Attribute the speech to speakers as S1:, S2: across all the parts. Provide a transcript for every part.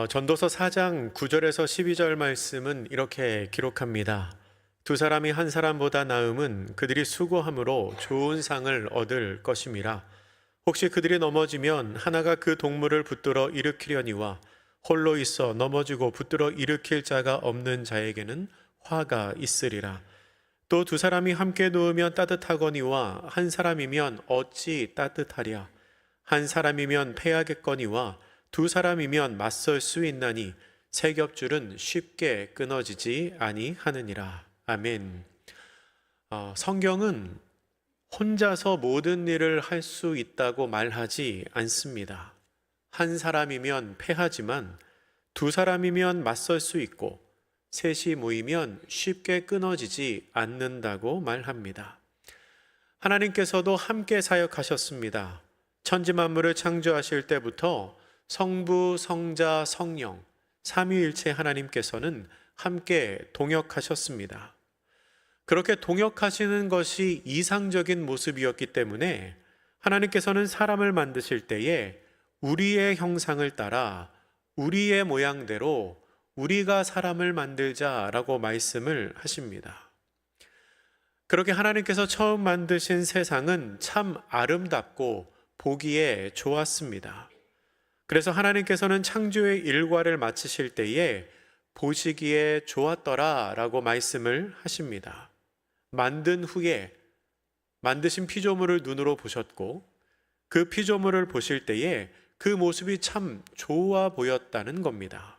S1: 전도서 4장 9절에서 12절 말씀은 이렇게 기록합니다. 두 사람이 한 사람보다 나음은 그들이 수고함으로 좋은 상을 얻을 것임이라. 혹시 그들이 넘어지면 하나가 그 동물을 붙들어 일으키려니와 홀로 있어 넘어지고 붙들어 일으킬 자가 없는 자에게는 화가 있으리라. 또 두 사람이 함께 누우면 따뜻하거니와 한 사람이면 어찌 따뜻하랴. 한 사람이면 패하겠거니와 두 사람이면 맞설 수 있나니 세 겹줄은 쉽게 끊어지지 아니하느니라. 아멘. 성경은 혼자서 모든 일을 할 수 있다고 말하지 않습니다. 한 사람이면 패하지만 두 사람이면 맞설 수 있고 셋이 모이면 쉽게 끊어지지 않는다고 말합니다. 하나님께서도 함께 사역하셨습니다. 천지 만물을 창조하실 때부터 성부, 성자, 성령, 삼위일체 하나님께서는 함께 동역하셨습니다. 그렇게 동역하시는 것이 이상적인 모습이었기 때문에 하나님께서는 사람을 만드실 때에 우리의 형상을 따라 우리의 모양대로 우리가 사람을 만들자라고 말씀을 하십니다. 그렇게 하나님께서 처음 만드신 세상은 참 아름답고 보기에 좋았습니다. 그래서 하나님께서는 창조의 일과를 마치실 때에 보시기에 좋았더라 라고 말씀을 하십니다. 만든 후에 만드신 피조물을 눈으로 보셨고 그 피조물을 보실 때에 그 모습이 참 좋아 보였다는 겁니다.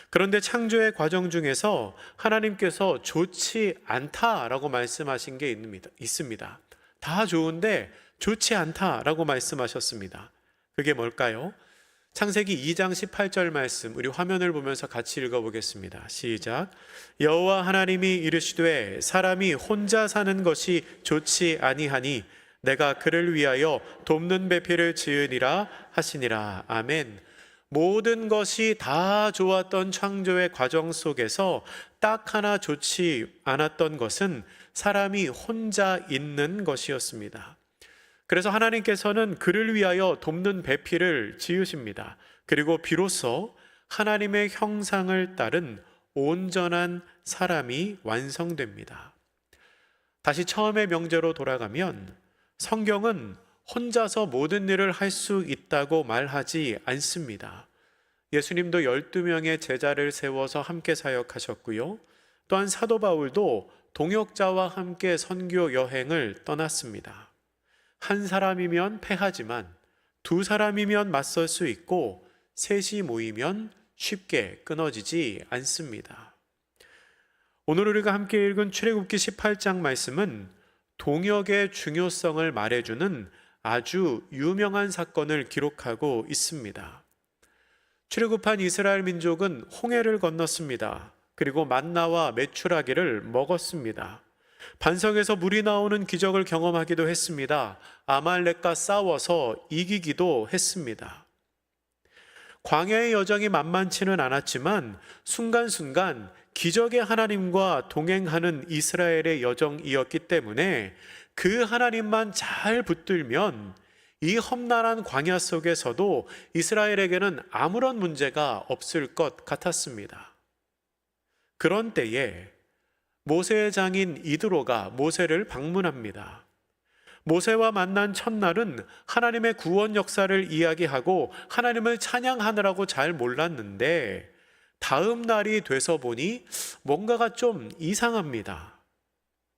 S1: 그런데 창조의 과정 중에서 하나님께서 좋지 않다라고 말씀하신 게 있습니다. 다 좋은데 좋지 않다라고 말씀하셨습니다. 그게 뭘까요? 창세기 2장 18절 말씀, 우리 화면을 보면서 같이 읽어보겠습니다. 시작. 여호와 하나님이 이르시되 사람이 혼자 사는 것이 좋지 아니하니 내가 그를 위하여 돕는 배필을 지으니라 하시니라. 아멘. 모든 것이 다 좋았던 창조의 과정 속에서 딱 하나 좋지 않았던 것은 사람이 혼자 있는 것이었습니다. 그래서 하나님께서는 그를 위하여 돕는 배필을 지으십니다. 그리고 비로소 하나님의 형상을 따른 온전한 사람이 완성됩니다. 다시 처음의 명제로 돌아가면 성경은 혼자서 모든 일을 할 수 있다고 말하지 않습니다. 예수님도 12명의 제자를 세워서 함께 사역하셨고요. 또한 사도 바울도 동역자와 함께 선교 여행을 떠났습니다. 한 사람이면 패하지만 두 사람이면 맞설 수 있고 셋이 모이면 쉽게 끊어지지 않습니다. 오늘 우리가 함께 읽은 출애굽기 18장 말씀은 동역의 중요성을 말해주는 아주 유명한 사건을 기록하고 있습니다. 출애굽한 이스라엘 민족은 홍해를 건넜습니다. 그리고 만나와 메추라기를 먹었습니다. 반석에서 물이 나오는 기적을 경험하기도 했습니다. 아말렉과 싸워서 이기기도 했습니다. 광야의 여정이 만만치는 않았지만 순간순간 기적의 하나님과 동행하는 이스라엘의 여정이었기 때문에 그 하나님만 잘 붙들면 이 험난한 광야 속에서도 이스라엘에게는 아무런 문제가 없을 것 같았습니다. 그런 때에 모세의 장인 이드로가 모세를 방문합니다. 모세와 만난 첫날은 하나님의 구원 역사를 이야기하고 하나님을 찬양하느라고 잘 몰랐는데 다음 날이 돼서 보니 뭔가가 좀 이상합니다.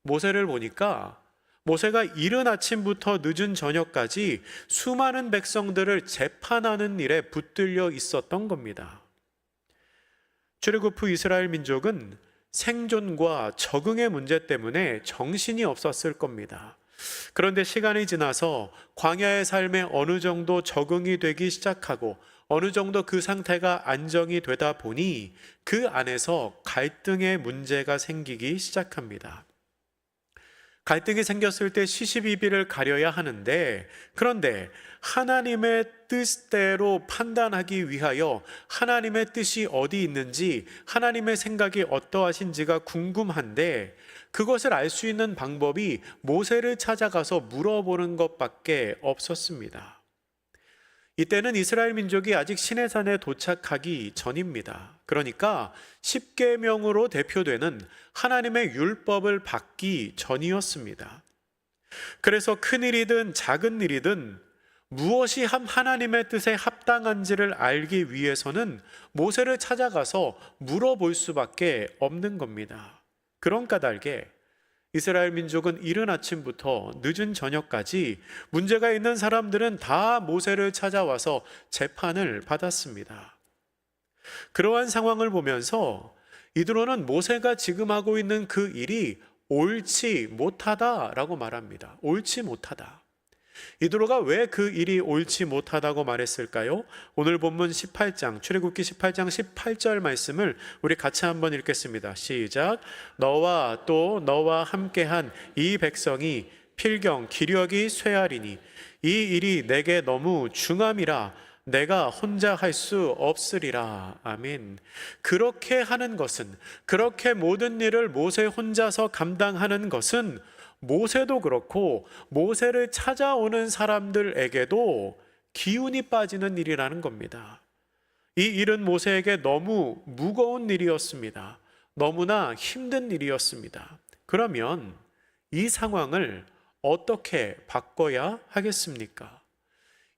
S1: 모세를 보니까 모세가 이른 아침부터 늦은 저녁까지 수많은 백성들을 재판하는 일에 붙들려 있었던 겁니다. 출애굽 후 이스라엘 민족은 생존과 적응의 문제 때문에 정신이 없었을 겁니다. 그런데 시간이 지나서 광야의 삶에 어느 정도 적응이 되기 시작하고 어느 정도 그 상태가 안정이 되다 보니 그 안에서 갈등의 문제가 생기기 시작합니다. 갈등이 생겼을 때 시시비비를 가려야 하는데, 그런데 하나님의 뜻대로 판단하기 위하여 하나님의 뜻이 어디 있는지, 하나님의 생각이 어떠하신지가 궁금한데 그것을 알 수 있는 방법이 모세를 찾아가서 물어보는 것밖에 없었습니다. 이때는 이스라엘 민족이 아직 시내산에 도착하기 전입니다. 그러니까 십계명으로 대표되는 하나님의 율법을 받기 전이었습니다. 그래서 큰 일이든 작은 일이든 무엇이 하나님의 뜻에 합당한지를 알기 위해서는 모세를 찾아가서 물어볼 수밖에 없는 겁니다. 그런 까닭에 이스라엘 민족은 이른 아침부터 늦은 저녁까지 문제가 있는 사람들은 다 모세를 찾아와서 재판을 받았습니다. 그러한 상황을 보면서 이드로는 모세가 지금 하고 있는 그 일이 옳지 못하다라고 말합니다. 옳지 못하다. 이드로가 왜 그 일이 옳지 못하다고 말했을까요? 오늘 본문 18장, 출애굽기 18장 18절 말씀을 우리 같이 한번 읽겠습니다. 시작. 너와 또 너와 함께한 이 백성이 필경 기력이 쇠하리니 이 일이 내게 너무 중함이라 내가 혼자 할 수 없으리라. 아멘. 그렇게 하는 것은, 그렇게 모든 일을 모세 혼자서 감당하는 것은 모세도 그렇고 모세를 찾아오는 사람들에게도 기운이 빠지는 일이라는 겁니다. 이 일은 모세에게 너무 무거운 일이었습니다. 너무나 힘든 일이었습니다. 그러면 이 상황을 어떻게 바꿔야 하겠습니까?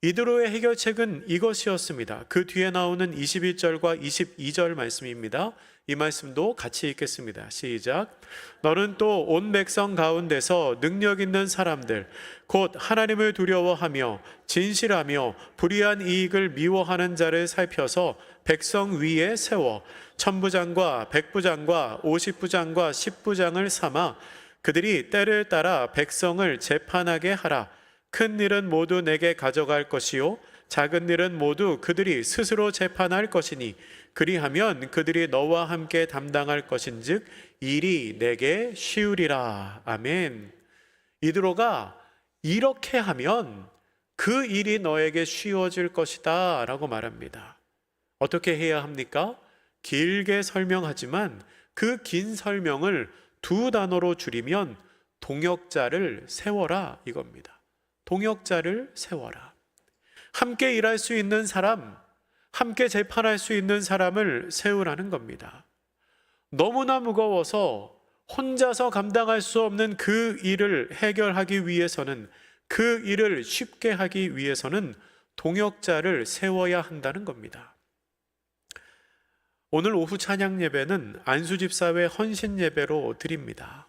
S1: 이드로의 해결책은 이것이었습니다. 그 뒤에 나오는 21절과 22절 말씀입니다. 이 말씀도 같이 읽겠습니다. 시작. 너는 또 온 백성 가운데서 능력 있는 사람들 곧 하나님을 두려워하며 진실하며 불의한 이익을 미워하는 자를 살펴서 백성 위에 세워 천부장과 백부장과 50부장과 10부장을 삼아 그들이 때를 따라 백성을 재판하게 하라. 큰 일은 모두 내게 가져갈 것이요 작은 일은 모두 그들이 스스로 재판할 것이니 그리하면 그들이 너와 함께 담당할 것인즉 일이 내게 쉬우리라. 아멘. 이드로가 이렇게 하면 그 일이 너에게 쉬워질 것이다 라고 말합니다. 어떻게 해야 합니까? 길게 설명하지만 그 긴 설명을 두 단어로 줄이면 동역자를 세워라 이겁니다. 동역자를 세워라. 함께 일할 수 있는 사람, 함께 재판할 수 있는 사람을 세우라는 겁니다. 너무나 무거워서 혼자서 감당할 수 없는 그 일을 해결하기 위해서는, 그 일을 쉽게 하기 위해서는 동역자를 세워야 한다는 겁니다. 오늘 오후 찬양 예배는 안수집사회 헌신 예배로 드립니다.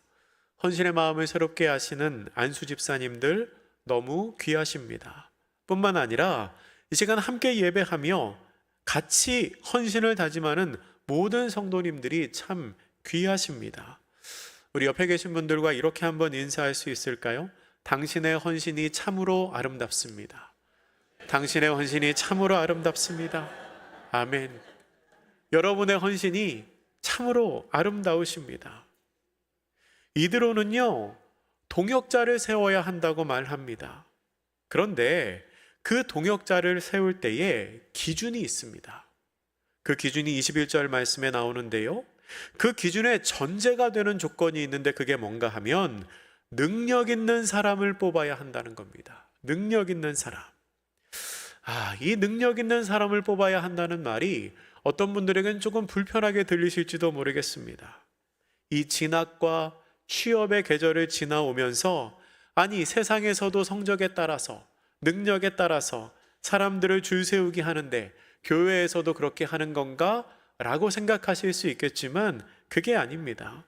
S1: 헌신의 마음을 새롭게 하시는 안수집사님들 너무 귀하십니다. 뿐만 아니라 이 시간 함께 예배하며 같이 헌신을 다짐하는 모든 성도님들이 참 귀하십니다. 우리 옆에 계신 분들과 이렇게 한번 인사할 수 있을까요? 당신의 헌신이 참으로 아름답습니다. 당신의 헌신이 참으로 아름답습니다. 아멘. 여러분의 헌신이 참으로 아름다우십니다. 이드로는요, 동역자를 세워야 한다고 말합니다. 그런데 그 동역자를 세울 때에 기준이 있습니다. 그 기준이 21절 말씀에 나오는데요. 그 기준의 전제가 되는 조건이 있는데 그게 뭔가 하면 능력 있는 사람을 뽑아야 한다는 겁니다. 능력 있는 사람. 이 능력 있는 사람을 뽑아야 한다는 말이 어떤 분들에겐 조금 불편하게 들리실지도 모르겠습니다. 이 진학과 취업의 계절을 지나오면서 아니 세상에서도 성적에 따라서 능력에 따라서 사람들을 줄 세우기 하는데 교회에서도 그렇게 하는 건가? 라고 생각하실 수 있겠지만 그게 아닙니다.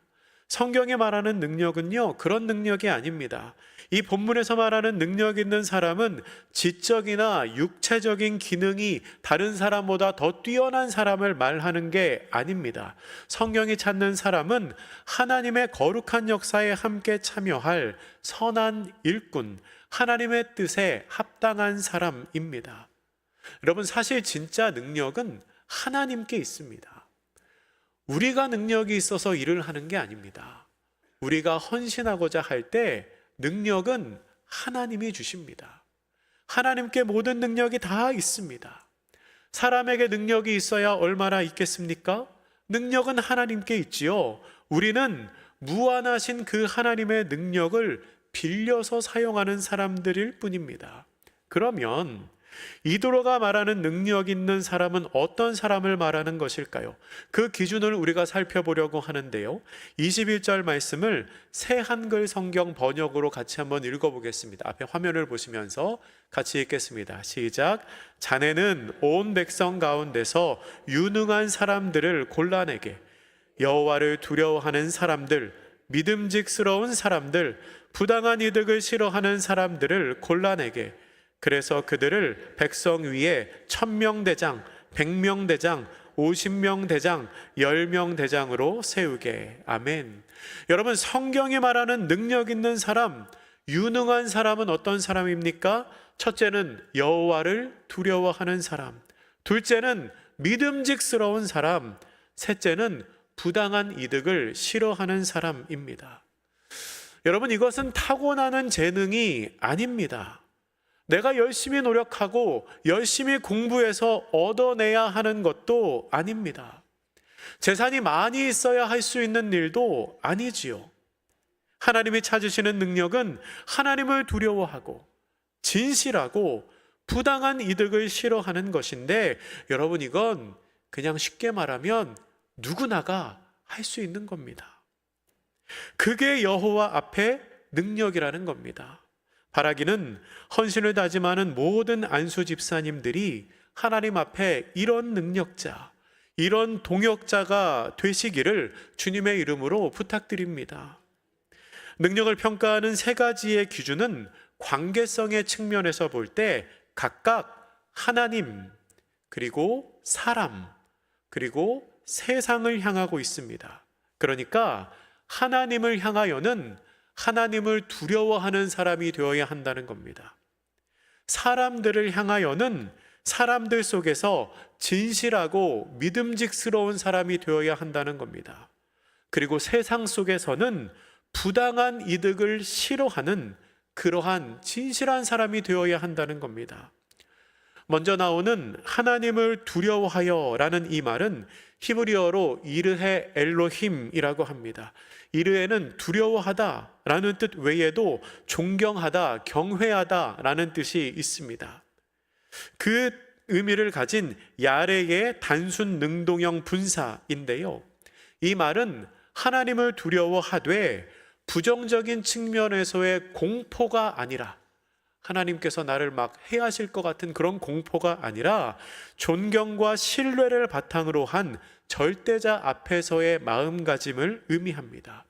S1: 성경에 말하는 능력은요, 그런 능력이 아닙니다. 이 본문에서 말하는 능력 있는 사람은 지적이나 육체적인 기능이 다른 사람보다 더 뛰어난 사람을 말하는 게 아닙니다. 성경이 찾는 사람은 하나님의 거룩한 역사에 함께 참여할 선한 일꾼, 하나님의 뜻에 합당한 사람입니다. 여러분, 사실 진짜 능력은 하나님께 있습니다. 우리가 능력이 있어서 일을 하는 게 아닙니다. 우리가 헌신하고자 할 때 능력은 하나님이 주십니다. 하나님께 모든 능력이 다 있습니다. 사람에게 능력이 있어야 얼마나 있겠습니까? 능력은 하나님께 있지요. 우리는 무한하신 그 하나님의 능력을 빌려서 사용하는 사람들일 뿐입니다. 그러면 이도로가 말하는 능력 있는 사람은 어떤 사람을 말하는 것일까요? 그 기준을 우리가 살펴보려고 하는데요. 21절 말씀을 새 한글 성경 번역으로 같이 한번 읽어보겠습니다. 앞에 화면을 보시면서 같이 읽겠습니다. 시작. 자네는 온 백성 가운데서 유능한 사람들을 골라내게, 여호와를 두려워하는 사람들, 믿음직스러운 사람들, 부당한 이득을 싫어하는 사람들을 골라내게, 그래서 그들을 백성 위에 1000명 대장, 100명 대장, 50명 대장, 10명 대장으로 세우게. 아멘. 여러분, 성경이 말하는 능력 있는 사람, 유능한 사람은 어떤 사람입니까? 첫째는 여호와를 두려워하는 사람, 둘째는 믿음직스러운 사람, 셋째는 부당한 이득을 싫어하는 사람입니다. 여러분, 이것은 타고나는 재능이 아닙니다. 내가 열심히 노력하고 열심히 공부해서 얻어내야 하는 것도 아닙니다. 재산이 많이 있어야 할 수 있는 일도 아니지요. 하나님이 찾으시는 능력은 하나님을 두려워하고 진실하고 부당한 이득을 싫어하는 것인데, 여러분, 이건 그냥 쉽게 말하면 누구나가 할 수 있는 겁니다. 그게 여호와 앞에 능력이라는 겁니다. 바라기는 헌신을 다짐하는 모든 안수 집사님들이 하나님 앞에 이런 능력자, 이런 동역자가 되시기를 주님의 이름으로 부탁드립니다. 능력을 평가하는 세 가지의 기준은 관계성의 측면에서 볼 때 각각 하나님, 그리고 사람, 그리고 세상을 향하고 있습니다. 그러니까 하나님을 향하여는 하나님을 두려워하는 사람이 되어야 한다는 겁니다. 사람들을 향하여는 사람들 속에서 진실하고 믿음직스러운 사람이 되어야 한다는 겁니다. 그리고 세상 속에서는 부당한 이득을 싫어하는 그러한 진실한 사람이 되어야 한다는 겁니다. 먼저 나오는 하나님을 두려워하여 라는 이 말은 히브리어로 이르헤 엘로힘이라고 합니다. 이르헤는 두려워하다 라는 뜻 외에도 존경하다, 경외하다 라는 뜻이 있습니다. 그 의미를 가진 야레의 단순 능동형 분사인데요. 이 말은 하나님을 두려워하되 부정적인 측면에서의 공포가 아니라, 하나님께서 나를 막 해하실 것 같은 그런 공포가 아니라 존경과 신뢰를 바탕으로 한 절대자 앞에서의 마음가짐을 의미합니다.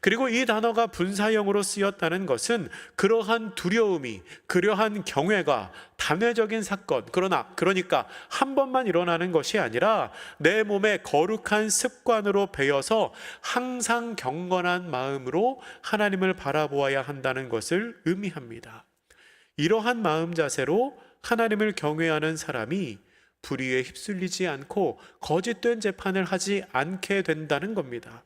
S1: 그리고 이 단어가 분사형으로 쓰였다는 것은 그러한 두려움이, 그러한 경외가 단회적인 사건, 그러니까 한 번만 일어나는 것이 아니라 내 몸에 거룩한 습관으로 배어서 항상 경건한 마음으로 하나님을 바라보아야 한다는 것을 의미합니다. 이러한 마음 자세로 하나님을 경외하는 사람이 불의에 휩쓸리지 않고 거짓된 재판을 하지 않게 된다는 겁니다.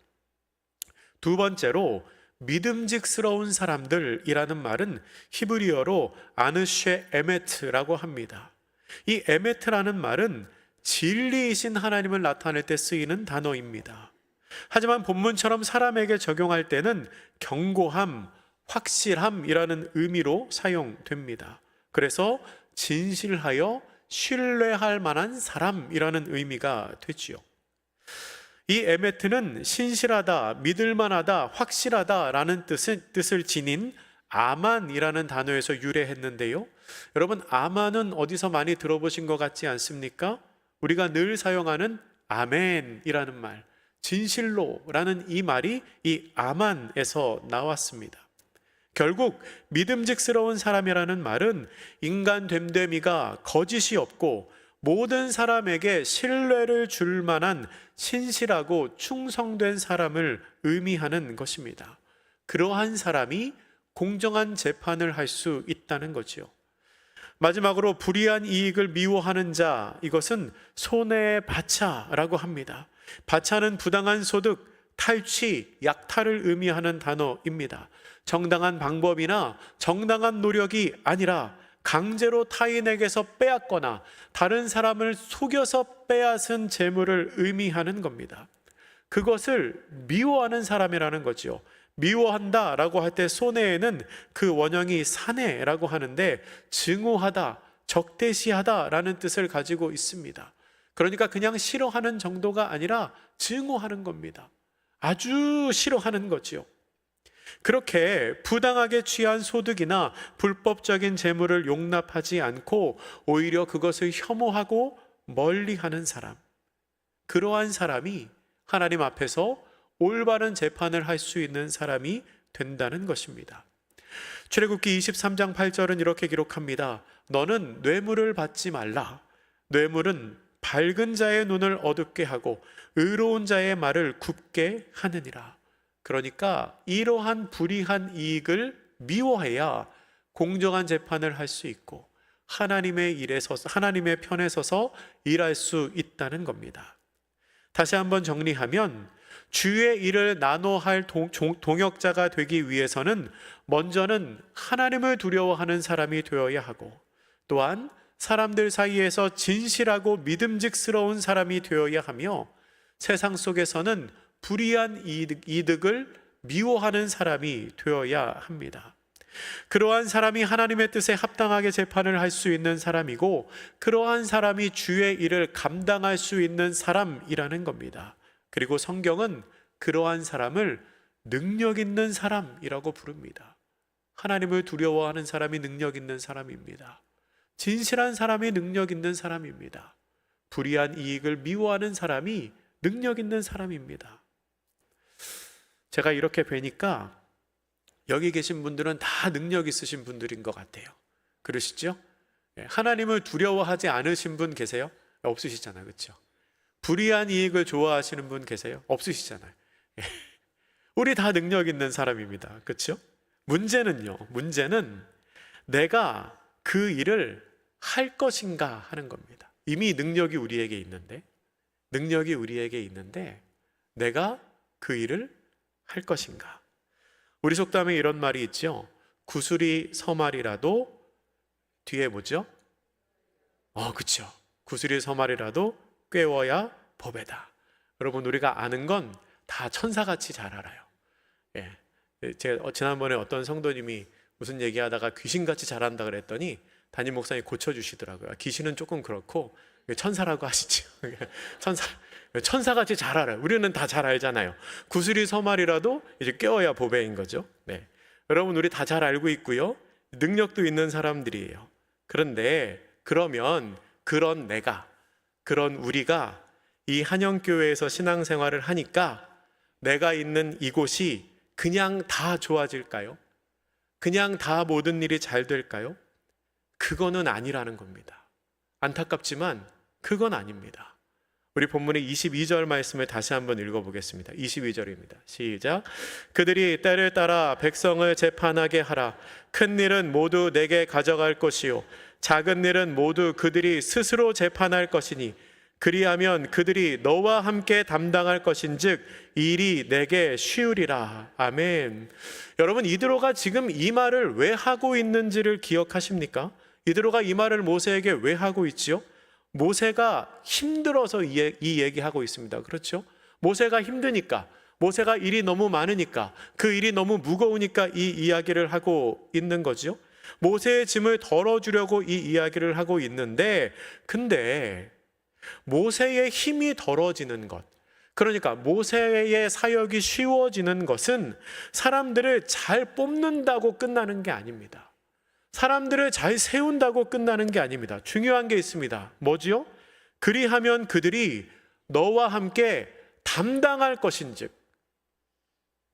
S1: 두 번째로 믿음직스러운 사람들이라는 말은 히브리어로 아느쉐 에메트라고 합니다. 이 에메트라는 말은 진리이신 하나님을 나타낼 때 쓰이는 단어입니다. 하지만 본문처럼 사람에게 적용할 때는 경고함, 확실함이라는 의미로 사용됩니다. 그래서 진실하여 신뢰할 만한 사람이라는 의미가 되지요. 이 에메트는 신실하다, 믿을만하다, 확실하다라는 뜻을 지닌 아만이라는 단어에서 유래했는데요. 여러분, 아만은 어디서 많이 들어보신 것 같지 않습니까? 우리가 늘 사용하는 아멘이라는 말, 진실로라는 이 말이 이 아만에서 나왔습니다. 결국 믿음직스러운 사람이라는 말은 인간 됨됨이가 거짓이 없고 모든 사람에게 신뢰를 줄 만한 신실하고 충성된 사람을 의미하는 것입니다. 그러한 사람이 공정한 재판을 할 수 있다는 거지요. 마지막으로 불의한 이익을 미워하는 자, 이것은 손해의 바차라고 합니다. 바차는 부당한 소득, 탈취, 약탈을 의미하는 단어입니다. 정당한 방법이나 정당한 노력이 아니라 강제로 타인에게서 빼앗거나 다른 사람을 속여서 빼앗은 재물을 의미하는 겁니다. 그것을 미워하는 사람이라는 거지요. 미워한다라고 할 때 손해에는 그 원형이 사내라고 하는데 증오하다, 적대시하다라는 뜻을 가지고 있습니다. 그러니까 그냥 싫어하는 정도가 아니라 증오하는 겁니다. 아주 싫어하는 거지요. 그렇게 부당하게 취한 소득이나 불법적인 재물을 용납하지 않고 오히려 그것을 혐오하고 멀리하는 사람, 그러한 사람이 하나님 앞에서 올바른 재판을 할 수 있는 사람이 된다는 것입니다. 출애굽기 23장 8절은 이렇게 기록합니다. 너는 뇌물을 받지 말라. 뇌물은 밝은 자의 눈을 어둡게 하고 의로운 자의 말을 굽게 하느니라. 그러니까 이러한 불이한 이익을 미워해야 공정한 재판을 할 수 있고 하나님의 편에 서서 일할 수 있다는 겁니다. 다시 한번 정리하면 주의 일을 나눠 할 동역자가 되기 위해서는 먼저는 하나님을 두려워하는 사람이 되어야 하고 또한 사람들 사이에서 진실하고 믿음직스러운 사람이 되어야 하며 세상 속에서는 불의한 이득을 미워하는 사람이 되어야 합니다. 그러한 사람이 하나님의 뜻에 합당하게 재판을 할 수 있는 사람이고 그러한 사람이 주의 일을 감당할 수 있는 사람이라는 겁니다. 그리고 성경은 그러한 사람을 능력 있는 사람이라고 부릅니다. 하나님을 두려워하는 사람이 능력 있는 사람입니다. 진실한 사람이 능력 있는 사람입니다. 불의한 이익을 미워하는 사람이 능력 있는 사람입니다. 제가 이렇게 뵈니까 여기 계신 분들은 다 능력 있으신 분들인 것 같아요. 그러시죠? 하나님을 두려워하지 않으신 분 계세요? 없으시잖아요. 그렇죠? 불의한 이익을 좋아하시는 분 계세요? 없으시잖아요. 우리 다 능력 있는 사람입니다. 그렇죠? 문제는 내가 그 일을 할 것인가 하는 겁니다. 이미 능력이 우리에게 있는데 내가 그 일을 할 것인가. 우리 속담에 이런 말이 있죠. 구슬이 서말이라도 뒤에 뭐죠? 그렇죠. 구슬이 서말이라도 꿰워야 법에다. 여러분, 우리가 아는 건 다 천사같이 잘 알아요. 제가 지난번에 어떤 성도님이 무슨 얘기하다가 귀신같이 잘한다 그랬더니 담임 목사님이 고쳐주시더라고요. 귀신은 조금 그렇고 천사라고 하시죠. 천사같이 잘 알아요. 우리는 다 잘 알잖아요. 구슬이 서말이라도 이제 꿰어야 보배인 거죠. 여러분, 우리 다 잘 알고 있고요. 능력도 있는 사람들이에요. 그런데 그러면 그런 우리가 이 한영교회에서 신앙생활을 하니까 내가 있는 이곳이 그냥 다 좋아질까요? 그냥 다 모든 일이 잘 될까요? 그거는 아니라는 겁니다. 안타깝지만 그건 아닙니다. 우리 본문의 22절 말씀을 다시 한번 읽어보겠습니다. 22절입니다. 시작. 그들이 때를 따라 백성을 재판하게 하라. 큰 일은 모두 내게 가져갈 것이요 작은 일은 모두 그들이 스스로 재판할 것이니 그리하면 그들이 너와 함께 담당할 것인즉 일이 내게 쉬우리라. 아멘. 여러분, 이드로가 지금 이 말을 왜 하고 있는지를 기억하십니까? 이드로가 이 말을 모세에게 왜 하고 있지요? 모세가 힘들어서 이 얘기하고 있습니다. 그렇죠? 모세가 힘드니까, 모세가 일이 너무 많으니까, 그 일이 너무 무거우니까 이 이야기를 하고 있는 거죠. 모세의 짐을 덜어주려고 이 이야기를 하고 있는데, 근데 모세의 힘이 덜어지는 것, 그러니까 모세의 사역이 쉬워지는 것은 사람들을 잘 뽑는다고 끝나는 게 아닙니다. 사람들을 잘 세운다고 끝나는 게 아닙니다. 중요한 게 있습니다. 뭐지요? 그리하면 그들이 너와 함께 담당할 것인즉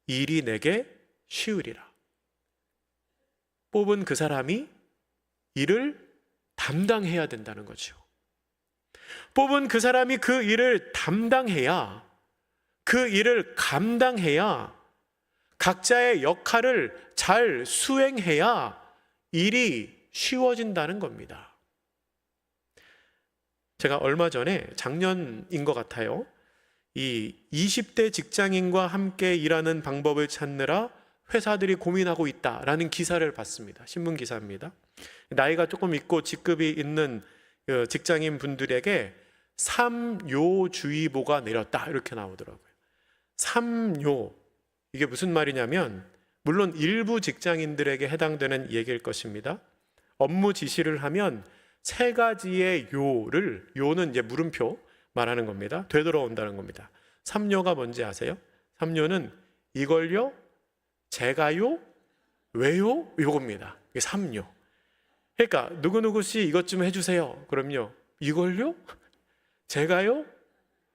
S1: 일이 내게 쉬우리라. 뽑은 그 사람이 일을 담당해야 된다는 거죠. 뽑은 그 사람이 그 일을 담당해야, 그 일을 감당해야, 각자의 역할을 잘 수행해야 일이 쉬워진다는 겁니다. 제가 얼마 전에, 작년인 것 같아요, 이 20대 직장인과 함께 일하는 방법을 찾느라 회사들이 고민하고 있다라는 기사를 봤습니다. 신문 기사입니다. 나이가 조금 있고 직급이 있는 직장인 분들에게 3요주의보가 내렸다 이렇게 나오더라고요. 3요, 이게 무슨 말이냐면 물론 일부 직장인들에게 해당되는 얘기일 것입니다. 업무 지시를 하면 세 가지의 요는 이제 물음표 말하는 겁니다. 되돌아온다는 겁니다. 삼요가 뭔지 아세요? 삼요는 이걸요, 제가요, 왜요? 요겁니다. 이게 삼요. 그러니까 누구누구씨 이것 좀 해주세요. 그럼요, 이걸요? 제가요?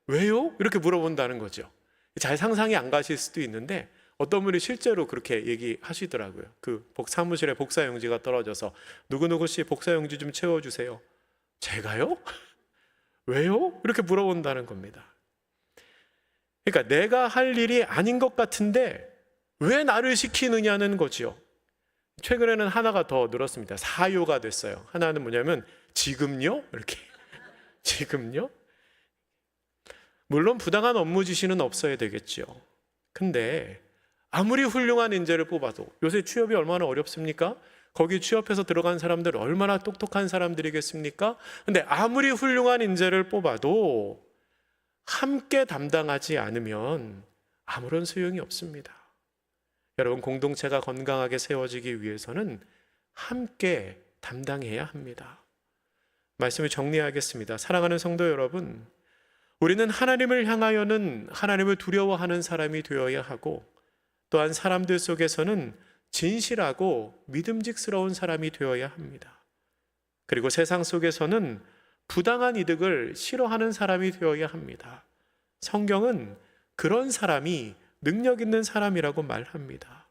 S1: 왜요? 이렇게 물어본다는 거죠. 잘 상상이 안 가실 수도 있는데 어떤 분이 실제로 그렇게 얘기하시더라고요. 그 사무실에 복사용지가 떨어져서 누구누구씨 복사용지 좀 채워주세요. 제가요? 왜요? 이렇게 물어본다는 겁니다. 그러니까 내가 할 일이 아닌 것 같은데 왜 나를 시키느냐는 거죠. 최근에는 하나가 더 늘었습니다. 사요가 됐어요. 하나는 뭐냐면 지금요? 이렇게 지금요? 물론 부당한 업무 지시는 없어야 되겠죠. 근데 아무리 훌륭한 인재를 뽑아도 요새 취업이 얼마나 어렵습니까? 거기 취업해서 들어간 사람들 얼마나 똑똑한 사람들이겠습니까? 근데 아무리 훌륭한 인재를 뽑아도 함께 담당하지 않으면 아무런 소용이 없습니다. 여러분, 공동체가 건강하게 세워지기 위해서는 함께 담당해야 합니다. 말씀을 정리하겠습니다. 사랑하는 성도 여러분, 우리는 하나님을 향하여는 하나님을 두려워하는 사람이 되어야 하고, 또한 사람들 속에서는 진실하고 믿음직스러운 사람이 되어야 합니다. 그리고 세상 속에서는 부당한 이득을 싫어하는 사람이 되어야 합니다. 성경은 그런 사람이 능력 있는 사람이라고 말합니다.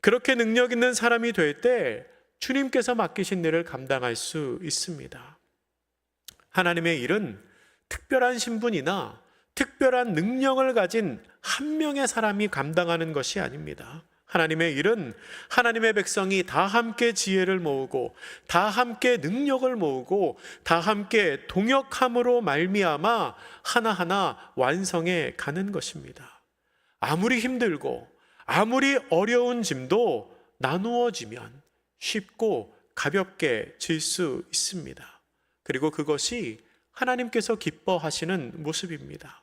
S1: 그렇게 능력 있는 사람이 될 때 주님께서 맡기신 일을 감당할 수 있습니다. 하나님의 일은 특별한 신분이나 특별한 능력을 가진 한 명의 사람이 감당하는 것이 아닙니다. 하나님의 일은 하나님의 백성이 다 함께 지혜를 모으고 다 함께 능력을 모으고 다 함께 동역함으로 말미암아 하나하나 완성해 가는 것입니다. 아무리 힘들고 아무리 어려운 짐도 나누어지면 쉽고 가볍게 질 수 있습니다. 그리고 그것이 하나님께서 기뻐하시는 모습입니다.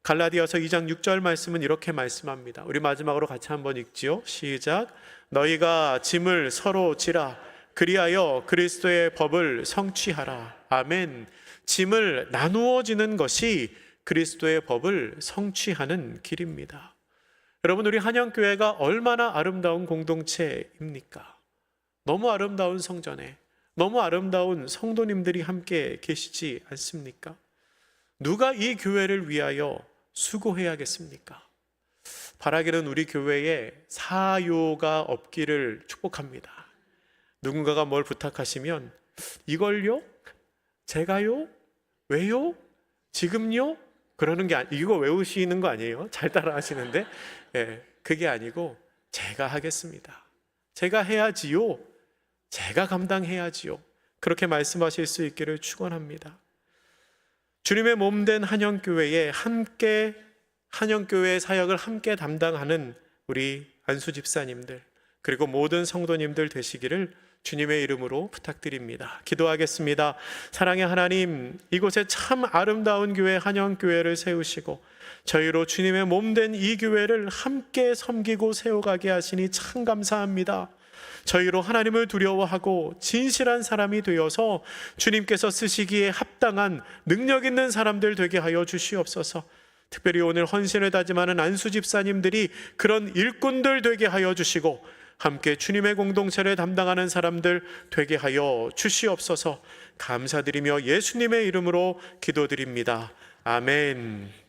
S1: 갈라디아서 2장 6절 말씀은 이렇게 말씀합니다. 우리 마지막으로 같이 한번 읽지요. 시작. 너희가 짐을 서로 지라. 그리하여 그리스도의 법을 성취하라. 아멘. 짐을 나누어 지는 것이 그리스도의 법을 성취하는 길입니다. 여러분, 우리 한영교회가 얼마나 아름다운 공동체입니까? 너무 아름다운 성전에 너무 아름다운 성도님들이 함께 계시지 않습니까? 누가 이 교회를 위하여 수고해야겠습니까? 바라기는 우리 교회에 사요가 없기를 축복합니다. 누군가가 뭘 부탁하시면 이걸요? 제가요? 왜요? 지금요? 그러는 게 이거 외우시는 거 아니에요? 잘 따라 하시는데 그게 아니고 제가 하겠습니다. 제가 해야지요. 제가 감당해야지요. 그렇게 말씀하실 수 있기를 축원합니다. 주님의 몸된 한영교회에 함께 한영교회의 사역을 함께 담당하는 우리 안수 집사님들 그리고 모든 성도님들 되시기를 주님의 이름으로 부탁드립니다. 기도하겠습니다. 사랑의 하나님, 이곳에 참 아름다운 교회 한영교회를 세우시고 저희로 주님의 몸된 이 교회를 함께 섬기고 세워가게 하시니 참 감사합니다. 저희로 하나님을 두려워하고 진실한 사람이 되어서 주님께서 쓰시기에 합당한 능력 있는 사람들 되게 하여 주시옵소서. 특별히 오늘 헌신을 다짐하는 안수 집사님들이 그런 일꾼들 되게 하여 주시고 함께 주님의 공동체를 담당하는 사람들 되게 하여 주시옵소서. 감사드리며 예수님의 이름으로 기도드립니다. 아멘.